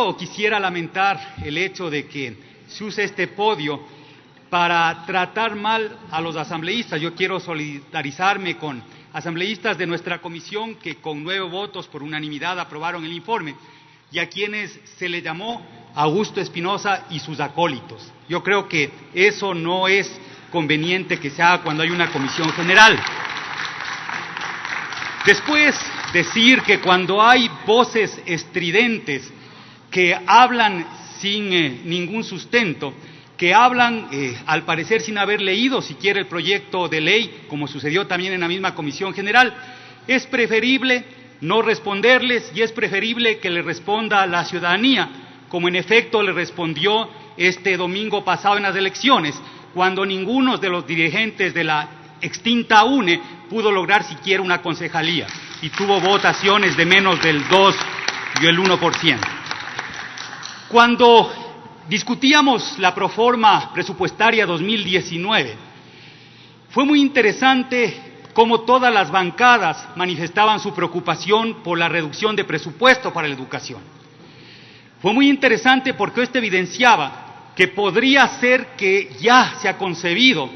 Primero quisiera lamentar el hecho de que se use este podio para tratar mal a los asambleístas. Yo quiero solidarizarme con asambleístas de nuestra comisión que con 9 votos por unanimidad aprobaron el informe y a quienes se le llamó Augusto Espinosa y sus acólitos. Yo creo que eso no es conveniente que se haga cuando hay una comisión general. Después, decir que cuando hay voces estridentes que hablan sin ningún sustento, que hablan, al parecer, sin haber leído siquiera el proyecto de ley, como sucedió también en la misma comisión general, es preferible no responderles y es preferible que le responda a la ciudadanía, como en efecto le respondió este domingo pasado en las elecciones, cuando ninguno de los dirigentes de la extinta UNE pudo lograr siquiera una concejalía y tuvo votaciones de menos del 2 y el 1%. Cuando discutíamos la proforma presupuestaria 2019, fue muy interesante cómo todas las bancadas manifestaban su preocupación por la reducción de presupuesto para la educación. Fue muy interesante porque esto evidenciaba que podría ser que ya se ha concebido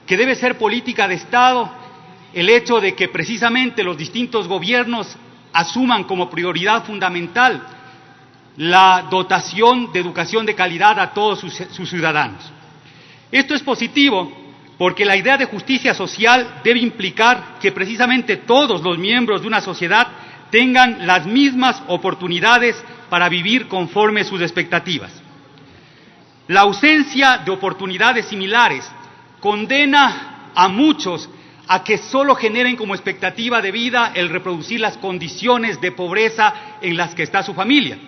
que debe ser política de Estado el hecho de que precisamente los distintos gobiernos asuman como prioridad fundamental la dotación de educación de calidad a todos sus ciudadanos. Esto es positivo porque la idea de justicia social debe implicar que precisamente todos los miembros de una sociedad tengan las mismas oportunidades para vivir conforme sus expectativas. La ausencia de oportunidades similares condena a muchos a que solo generen como expectativa de vida el reproducir las condiciones de pobreza en las que está su familia,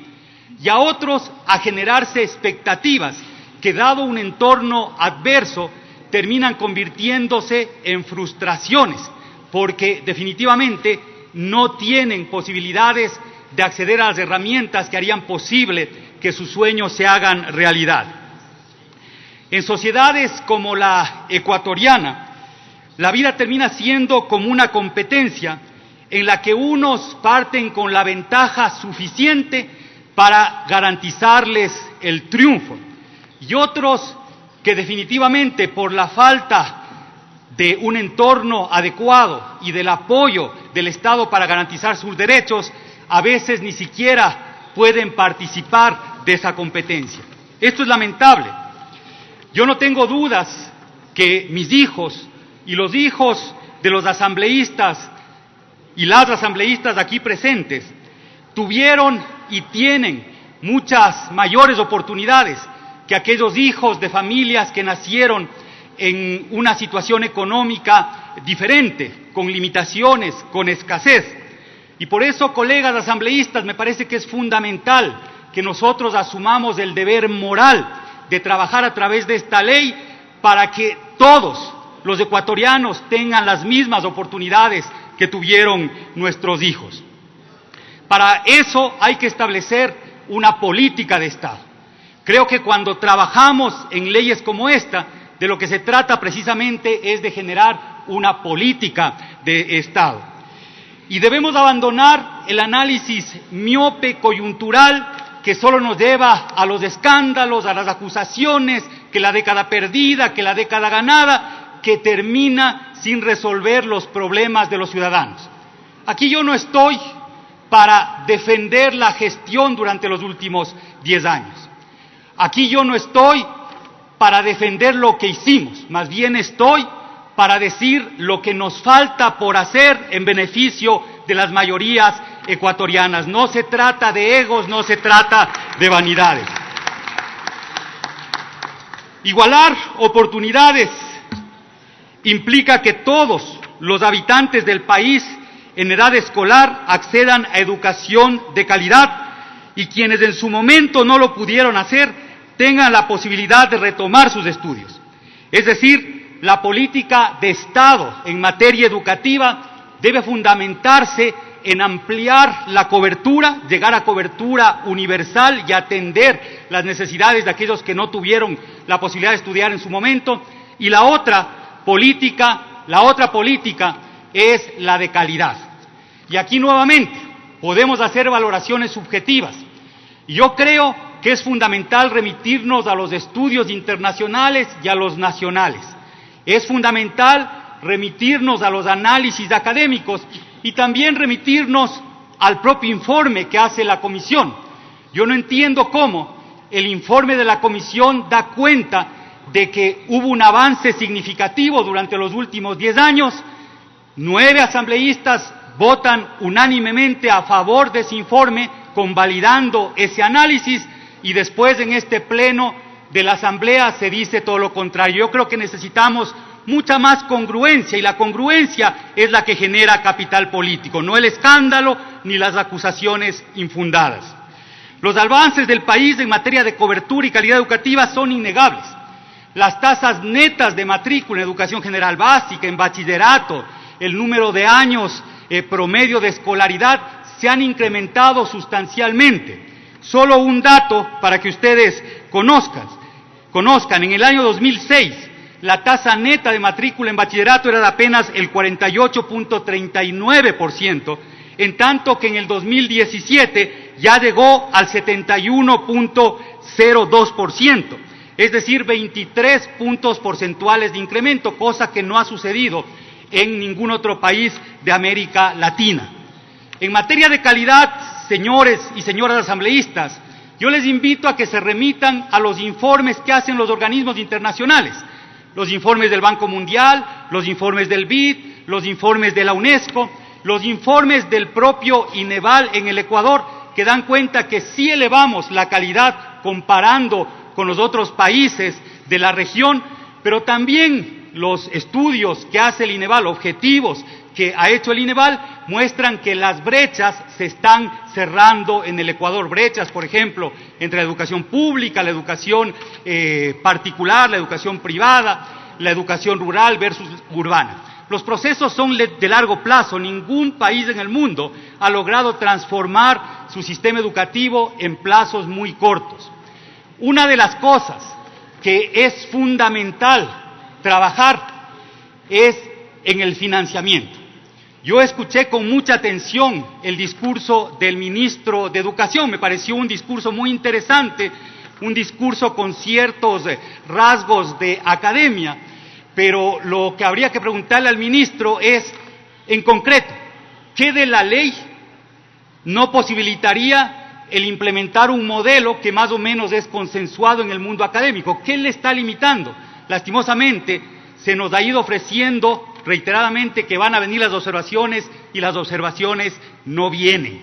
y a otros a generarse expectativas que, dado un entorno adverso, terminan convirtiéndose en frustraciones, porque definitivamente no tienen posibilidades de acceder a las herramientas que harían posible que sus sueños se hagan realidad. En sociedades como la ecuatoriana, la vida termina siendo como una competencia en la que unos parten con la ventaja suficiente para garantizarles el triunfo y otros que definitivamente por la falta de un entorno adecuado y del apoyo del Estado para garantizar sus derechos, a veces ni siquiera pueden participar de esa competencia. Esto es lamentable. Yo no tengo dudas que mis hijos y los hijos de los asambleístas y las asambleístas aquí presentes tuvieron y tienen muchas mayores oportunidades que aquellos hijos de familias que nacieron en una situación económica diferente, con limitaciones, con escasez. Y por eso, colegas asambleístas, me parece que es fundamental que nosotros asumamos el deber moral de trabajar a través de esta ley para que todos los ecuatorianos tengan las mismas oportunidades que tuvieron nuestros hijos. Para eso hay que establecer una política de Estado. Creo que cuando trabajamos en leyes como esta, de lo que se trata precisamente es de generar una política de Estado. Y debemos abandonar el análisis miope coyuntural que solo nos lleva a los escándalos, a las acusaciones, que la década perdida, que la década ganada, que termina sin resolver los problemas de los ciudadanos. Aquí yo no estoy para defender la gestión durante los últimos 10 años. Aquí yo no estoy para defender lo que hicimos, más bien estoy para decir lo que nos falta por hacer en beneficio de las mayorías ecuatorianas. No se trata de egos, no se trata de vanidades. Igualar oportunidades implica que todos los habitantes del país en edad escolar accedan a educación de calidad y quienes en su momento no lo pudieron hacer tengan la posibilidad de retomar sus estudios. Es decir, la política de Estado en materia educativa debe fundamentarse en ampliar la cobertura, llegar a cobertura universal y atender las necesidades de aquellos que no tuvieron la posibilidad de estudiar en su momento. Y la otra política es la de calidad. Y aquí nuevamente podemos hacer valoraciones subjetivas, Y yo creo que es fundamental remitirnos a los estudios internacionales y a los nacionales. Es fundamental remitirnos a los análisis académicos y también remitirnos al propio informe que hace la Comisión. Yo no entiendo cómo el informe de la Comisión da cuenta de que hubo un avance significativo durante los últimos 10 años. 9 asambleístas votan unánimemente a favor de ese informe, convalidando ese análisis, y después en este pleno de la Asamblea se dice todo lo contrario. Yo creo que necesitamos mucha más congruencia, y la congruencia es la que genera capital político, no el escándalo ni las acusaciones infundadas. Los avances del país en materia de cobertura y calidad educativa son innegables. Las tasas netas de matrícula en educación general básica, en bachillerato, el número de años promedio de escolaridad se han incrementado sustancialmente. Solo un dato para que ustedes conozcan. En el año 2006, la tasa neta de matrícula en bachillerato era de apenas el 48.39%, en tanto que en el 2017 ya llegó al 71.02%, es decir, 23 puntos porcentuales de incremento, cosa que no ha sucedido en ningún otro país de América Latina. En materia de calidad, señores y señoras asambleístas, yo les invito a que se remitan a los informes que hacen los organismos internacionales, los informes del Banco Mundial, los informes del BID, los informes de la UNESCO, los informes del propio INEVAL en el Ecuador, que dan cuenta que sí elevamos la calidad comparando con los otros países de la región, pero también los estudios que hace el INEVAL, objetivos que ha hecho el INEVAL, muestran que las brechas se están cerrando en el Ecuador. Brechas, por ejemplo, entre la educación pública, la educación particular, la educación privada, la educación rural versus urbana. Los procesos son de largo plazo. Ningún país en el mundo ha logrado transformar su sistema educativo en plazos muy cortos. Una de las cosas que es fundamental trabajar es en el financiamiento. Yo escuché con mucha atención el discurso del ministro de Educación. Me pareció un discurso muy interesante, un discurso con ciertos rasgos de academia, pero lo que habría que preguntarle al ministro es, en concreto, ¿qué de la ley no posibilitaría el implementar un modelo que más o menos es consensuado en el mundo académico? ¿Qué le está limitando? Lastimosamente, se nos ha ido ofreciendo reiteradamente que van a venir las observaciones y las observaciones no vienen.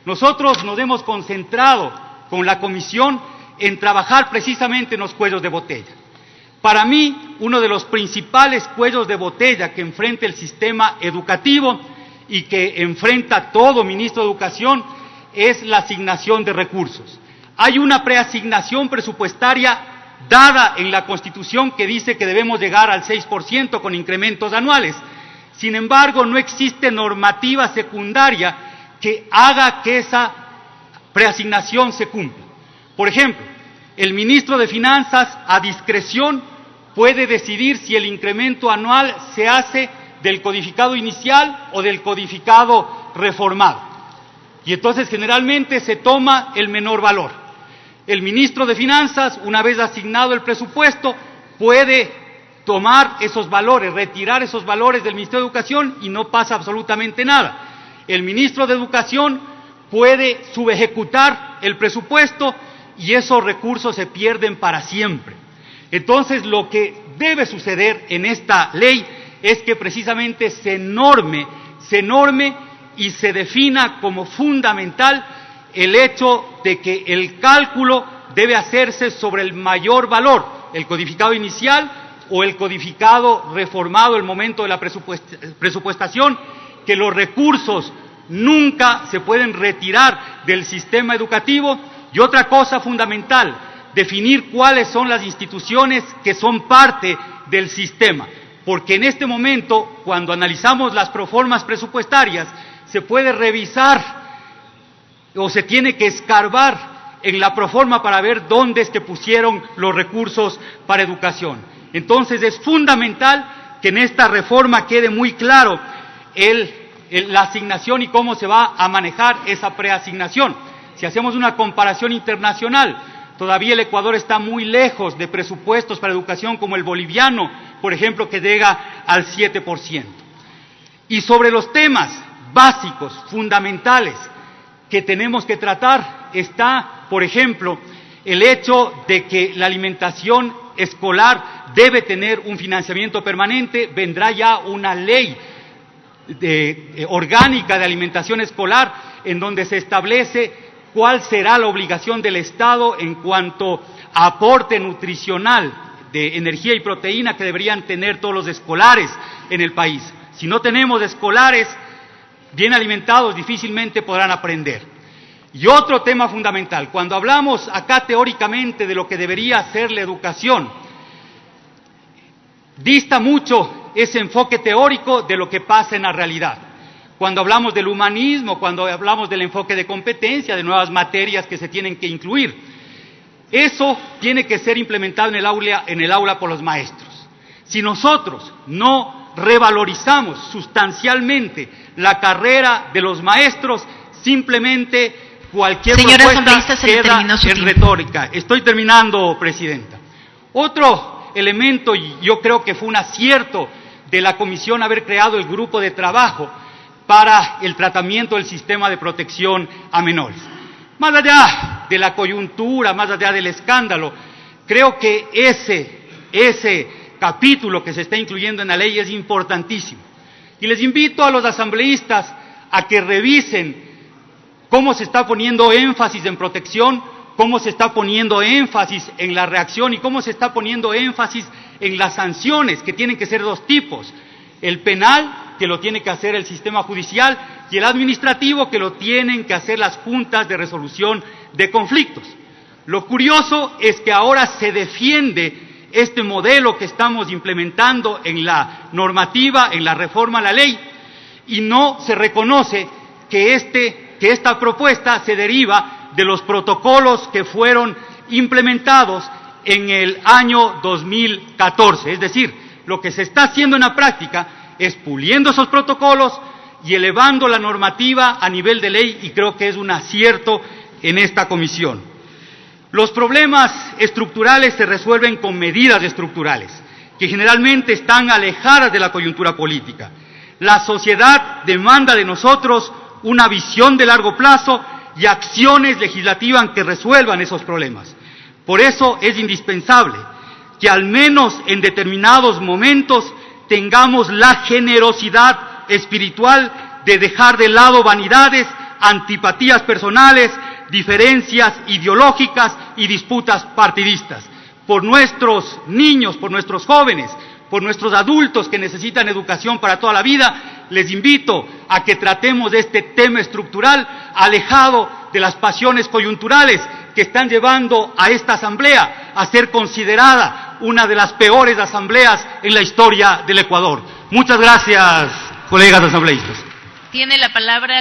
Nosotros nos hemos concentrado con la Comisión en trabajar precisamente en los cuellos de botella. Para mí, uno de los principales cuellos de botella que enfrenta el sistema educativo y que enfrenta todo ministro de Educación es la asignación de recursos. Hay una preasignación presupuestaria dada en la Constitución que dice que debemos llegar al 6% con incrementos anuales. Sin embargo, no existe normativa secundaria que haga que esa preasignación se cumpla. Por ejemplo, el ministro de Finanzas, a discreción, puede decidir si el incremento anual se hace del codificado inicial o del codificado reformado. Y entonces generalmente se toma el menor valor. El ministro de Finanzas, una vez asignado el presupuesto, puede tomar esos valores, retirar esos valores del Ministerio de Educación y no pasa absolutamente nada. El ministro de Educación puede subejecutar el presupuesto y esos recursos se pierden para siempre. Entonces, lo que debe suceder en esta ley es que precisamente se norme y se defina como fundamental el hecho de que el cálculo debe hacerse sobre el mayor valor, el codificado inicial o el codificado reformado el momento de la presupuestación, que los recursos nunca se pueden retirar del sistema educativo. Y otra cosa fundamental, definir cuáles son las instituciones que son parte del sistema, porque en este momento, cuando analizamos las proformas presupuestarias, se puede revisar o se tiene que escarbar en la proforma para ver dónde es que pusieron los recursos para educación. Entonces es fundamental que en esta reforma quede muy claro la asignación y cómo se va a manejar esa preasignación. si hacemos una comparación internacional, todavía el Ecuador está muy lejos de presupuestos para educación como el boliviano, por ejemplo, que llega al 7%. Y sobre los temas básicos, fundamentales, que tenemos que tratar, está, por ejemplo, el hecho de que la alimentación escolar debe tener un financiamiento permanente. Vendrá ya una ley orgánica de alimentación escolar en donde se establece cuál será la obligación del Estado en cuanto a aporte nutricional de energía y proteína que deberían tener todos los escolares en el país. Si no tenemos escolares bien alimentados, difícilmente podrán aprender. Y otro tema fundamental, cuando hablamos acá teóricamente de lo que debería ser la educación, dista mucho ese enfoque teórico de lo que pasa en la realidad. Cuando hablamos del humanismo, cuando hablamos del enfoque de competencia, de nuevas materias que se tienen que incluir, eso tiene que ser implementado en el aula por los maestros. Si nosotros no revalorizamos sustancialmente la carrera de los maestros, simplemente cualquier propuesta queda en retórica. Estoy terminando, Presidenta. Otro elemento, y yo creo que fue un acierto de la Comisión haber creado el grupo de trabajo para el tratamiento del sistema de protección a menores. Más allá de la coyuntura, más allá del escándalo, creo que ese capítulo que se está incluyendo en la ley es importantísimo. Y les invito a los asambleístas a que revisen cómo se está poniendo énfasis en protección, cómo se está poniendo énfasis en la reacción y cómo se está poniendo énfasis en las sanciones, que tienen que ser dos tipos: el penal, que lo tiene que hacer el sistema judicial, y el administrativo, que lo tienen que hacer las juntas de resolución de conflictos. Lo curioso es que ahora se defiende este modelo que estamos implementando en la normativa, en la reforma a la ley, y no se reconoce que esta propuesta se deriva de los protocolos que fueron implementados en el año 2014. Es decir, lo que se está haciendo en la práctica es puliendo esos protocolos y elevando la normativa a nivel de ley, y creo que es un acierto en esta comisión. Los problemas estructurales se resuelven con medidas estructurales, que generalmente están alejadas de la coyuntura política. La sociedad demanda de nosotros una visión de largo plazo y acciones legislativas que resuelvan esos problemas. Por eso es indispensable que al menos en determinados momentos tengamos la generosidad espiritual de dejar de lado vanidades, antipatías personales, diferencias ideológicas y disputas partidistas. Por nuestros niños, por nuestros jóvenes, por nuestros adultos que necesitan educación para toda la vida, les invito a que tratemos de este tema estructural alejado de las pasiones coyunturales que están llevando a esta asamblea a ser considerada una de las peores asambleas en la historia del Ecuador. Muchas gracias, colegas asambleístas. Tiene la palabra